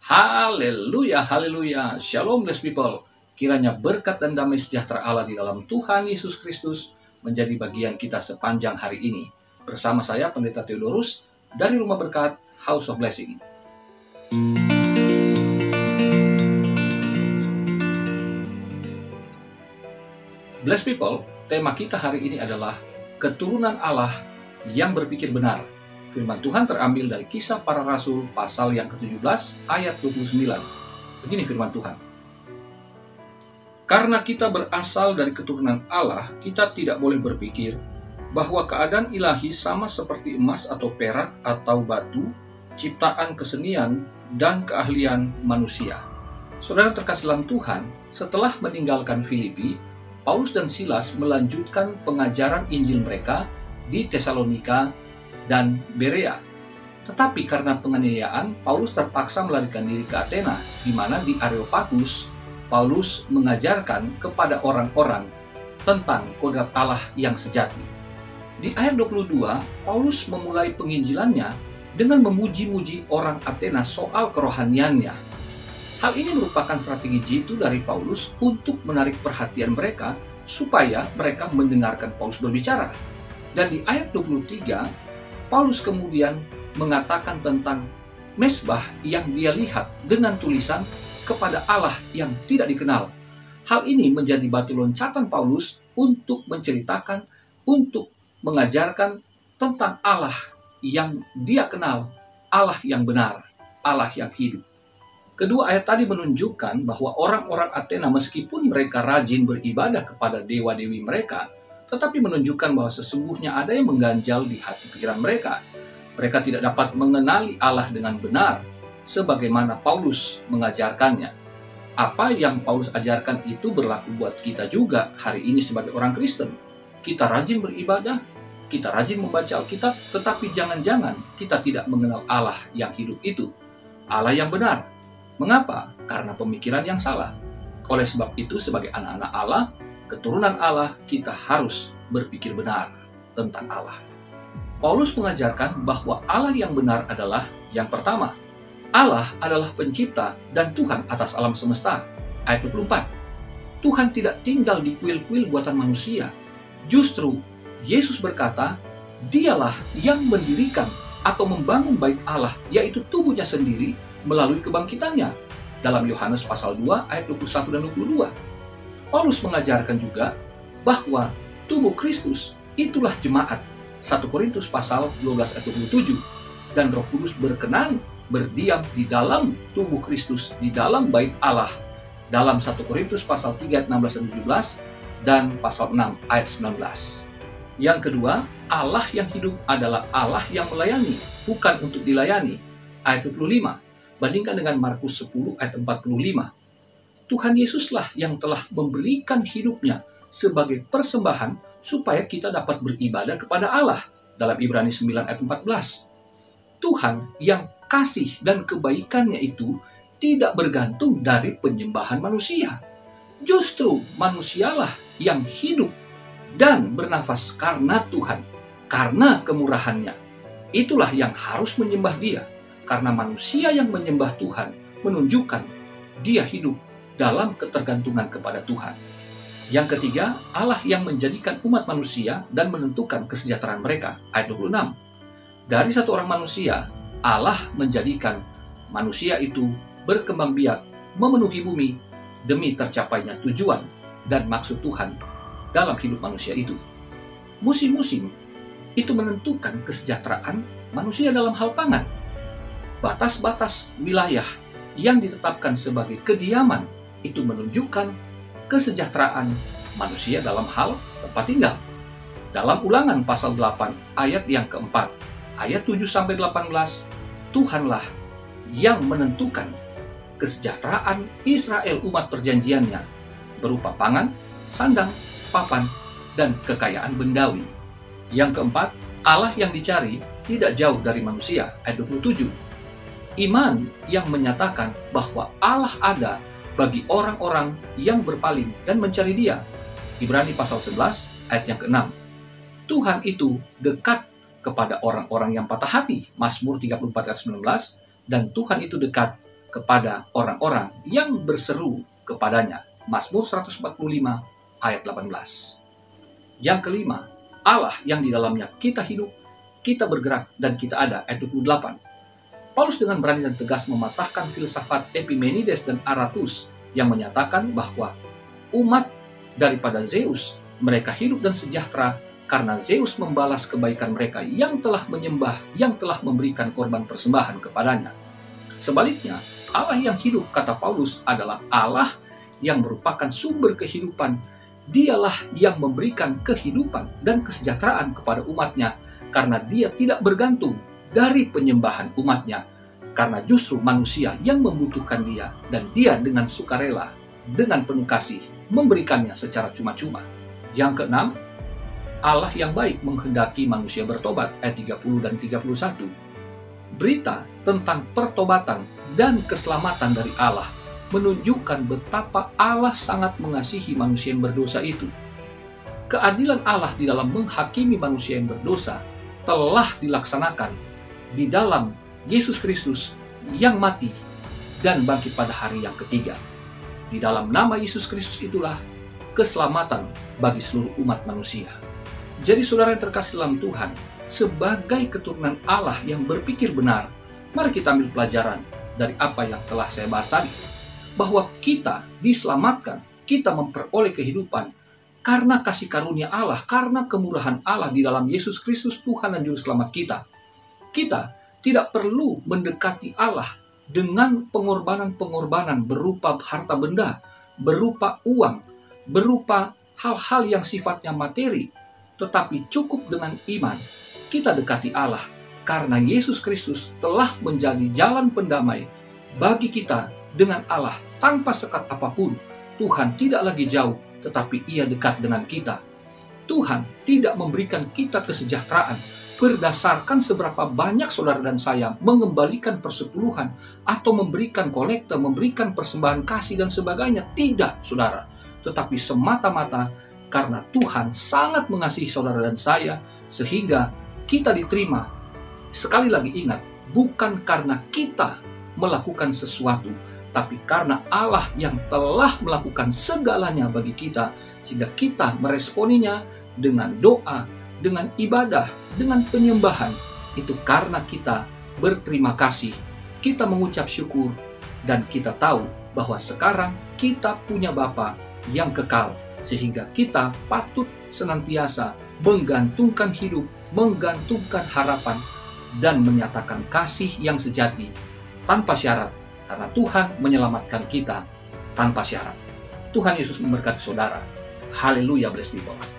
Haleluya, haleluya. Shalom blessed people. Kiranya berkat dan damai sejahtera Allah di dalam Tuhan Yesus Kristus menjadi bagian kita sepanjang hari ini. Bersama saya Pendeta Theodorus dari Rumah Berkat House of Blessing. Blessed people, tema kita hari ini adalah keturunan Allah yang berpikir benar. Firman Tuhan terambil dari Kisah Para Rasul pasal yang ke-17 ayat 29. Begini firman Tuhan. Karena kita berasal dari keturunan Allah, kita tidak boleh berpikir bahwa keadaan ilahi sama seperti emas atau perak atau batu, ciptaan kesenian dan keahlian manusia. Saudara terkasih dalam Tuhan, setelah meninggalkan Filipi, Paulus dan Silas melanjutkan pengajaran Injil mereka di Tesalonika dan Berea. Tetapi karena penganiayaan, Paulus terpaksa melarikan diri ke Athena, di mana di Areopagus, Paulus mengajarkan kepada orang-orang tentang kodrat Allah yang sejati. Di ayat 22, Paulus memulai penginjilannya dengan memuji-muji orang Athena soal kerohaniannya. Hal ini merupakan strategi jitu dari Paulus untuk menarik perhatian mereka supaya mereka mendengarkan Paulus berbicara. Dan di ayat 23, Paulus kemudian mengatakan tentang mezbah yang dia lihat dengan tulisan kepada Allah yang tidak dikenal. Hal ini menjadi batu loncatan Paulus untuk menceritakan, untuk mengajarkan tentang Allah yang dia kenal, Allah yang benar, Allah yang hidup. Kedua ayat tadi menunjukkan bahwa orang-orang Athena meskipun mereka rajin beribadah kepada dewa-dewi mereka, tetapi menunjukkan bahwa sesungguhnya ada yang mengganjal di hati pikiran mereka. Mereka tidak dapat mengenali Allah dengan benar, sebagaimana Paulus mengajarkannya. Apa yang Paulus ajarkan itu berlaku buat kita juga hari ini sebagai orang Kristen. Kita rajin beribadah, kita rajin membaca Alkitab, tetapi jangan-jangan kita tidak mengenal Allah yang hidup itu, Allah yang benar. Mengapa? Karena pemikiran yang salah. Oleh sebab itu, sebagai anak-anak Allah, keturunan Allah, kita harus berpikir benar tentang Allah. Paulus mengajarkan bahwa Allah yang benar adalah yang pertama, Allah adalah pencipta dan Tuhan atas alam semesta. Ayat 24. Tuhan tidak tinggal di kuil-kuil buatan manusia. Justru Yesus berkata, Dialah yang mendirikan atau membangun bait Allah, yaitu tubuhnya sendiri melalui kebangkitannya. Dalam Yohanes pasal 2 ayat 21 dan 22. Paulus mengajarkan juga bahwa tubuh Kristus itulah jemaat. 1 Korintus pasal 12 ayat 27. Dan Roh Kudus berkenan berdiam di dalam tubuh Kristus, di dalam bait Allah. Dalam 1 Korintus pasal 3 ayat 16 dan 17 dan pasal 6 ayat 19. Yang kedua, Allah yang hidup adalah Allah yang melayani, bukan untuk dilayani. Ayat 25. Bandingkan dengan Markus 10 ayat 45. Tuhan Yesuslah yang telah memberikan hidupnya sebagai persembahan supaya kita dapat beribadah kepada Allah. Dalam Ibrani 9 ayat 14. Tuhan yang kasih dan kebaikannya itu tidak bergantung dari penyembahan manusia. Justru manusialah yang hidup dan bernafas karena Tuhan, karena kemurahannya. Itulah yang harus menyembah Dia, karena manusia yang menyembah Tuhan menunjukkan dia hidup dalam ketergantungan kepada Tuhan. Yang ketiga, Allah yang menjadikan umat manusia dan menentukan kesejahteraan mereka. Ayat 26. Dari satu orang manusia, Allah menjadikan manusia itu berkembang biak, memenuhi bumi demi tercapainya tujuan dan maksud Tuhan dalam hidup manusia itu. Musim-musim itu menentukan kesejahteraan manusia dalam hal pangan. Batas-batas wilayah yang ditetapkan sebagai kediaman itu menunjukkan kesejahteraan manusia dalam hal tempat tinggal. Dalam Ulangan pasal 8 ayat yang keempat, ayat 7-18, Tuhanlah yang menentukan kesejahteraan Israel umat perjanjiannya berupa pangan, sandang, papan, dan kekayaan bendawi. Yang keempat, Allah yang dicari tidak jauh dari manusia. Ayat 27. Iman yang menyatakan bahwa Allah ada bagi orang-orang yang berpaling dan mencari Dia. Ibrani pasal 11 ayat yang ke-6. Tuhan itu dekat kepada orang-orang yang patah hati. Mazmur 34 ayat 19. Dan Tuhan itu dekat kepada orang-orang yang berseru kepadanya. Mazmur 145 ayat 18. Yang kelima, Allah yang di dalamnya kita hidup, kita bergerak, dan kita ada, ayat 28. Paulus dengan berani dan tegas mematahkan filsafat Epimenides dan Aratus yang menyatakan bahwa umat daripada Zeus, mereka hidup dan sejahtera karena Zeus membalas kebaikan mereka yang telah menyembah, yang telah memberikan korban persembahan kepadanya. Sebaliknya, Allah yang hidup, kata Paulus, adalah Allah yang merupakan sumber kehidupan. Dialah yang memberikan kehidupan dan kesejahteraan kepada umatnya, karena dia tidak bergantung dari penyembahan umatnya, karena justru manusia yang membutuhkan dia, dan dia dengan sukarela, dengan penuh kasih, memberikannya secara cuma-cuma. Yang keenam, Allah yang baik menghendaki manusia bertobat, ayat 30 dan 31. Berita tentang pertobatan dan keselamatan dari Allah menunjukkan betapa Allah sangat mengasihi manusia yang berdosa itu. Keadilan Allah di dalam menghakimi manusia yang berdosa telah dilaksanakan di dalam Yesus Kristus yang mati dan bangkit pada hari yang ketiga. Di dalam nama Yesus Kristus itulah keselamatan bagi seluruh umat manusia. Jadi saudara yang terkasih dalam Tuhan, sebagai keturunan Allah yang berpikir benar, mari kita ambil pelajaran dari apa yang telah saya bahas tadi. Bahwa kita diselamatkan, kita memperoleh kehidupan karena kasih karunia Allah, karena kemurahan Allah di dalam Yesus Kristus Tuhan dan Juru Selamat kita. Kita tidak perlu mendekati Allah dengan pengorbanan-pengorbanan berupa harta benda, berupa uang, berupa hal-hal yang sifatnya materi, tetapi cukup dengan iman. Kita dekati Allah karena Yesus Kristus telah menjadi jalan pendamai bagi kita dengan Allah tanpa sekat apapun. Tuhan tidak lagi jauh, tetapi Ia dekat dengan kita. Tuhan tidak memberikan kita kesejahteraan berdasarkan seberapa banyak saudara dan saya mengembalikan persepuluhan atau memberikan kolekte, memberikan persembahan kasih dan sebagainya. Tidak, saudara. Tetapi semata-mata karena Tuhan sangat mengasihi saudara dan saya, sehingga kita diterima. Sekali lagi ingat, bukan karena kita melakukan sesuatu, tapi karena Allah yang telah melakukan segalanya bagi kita, sehingga kita meresponinya dengan doa, dengan ibadah, dengan penyembahan. Itu karena kita berterima kasih, kita mengucap syukur, dan kita tahu bahwa sekarang kita punya Bapa yang kekal, sehingga kita patut senantiasa menggantungkan hidup, menggantungkan harapan, dan menyatakan kasih yang sejati tanpa syarat, karena Tuhan menyelamatkan kita tanpa syarat. Tuhan Yesus memberkati saudara. Haleluya, blessed people.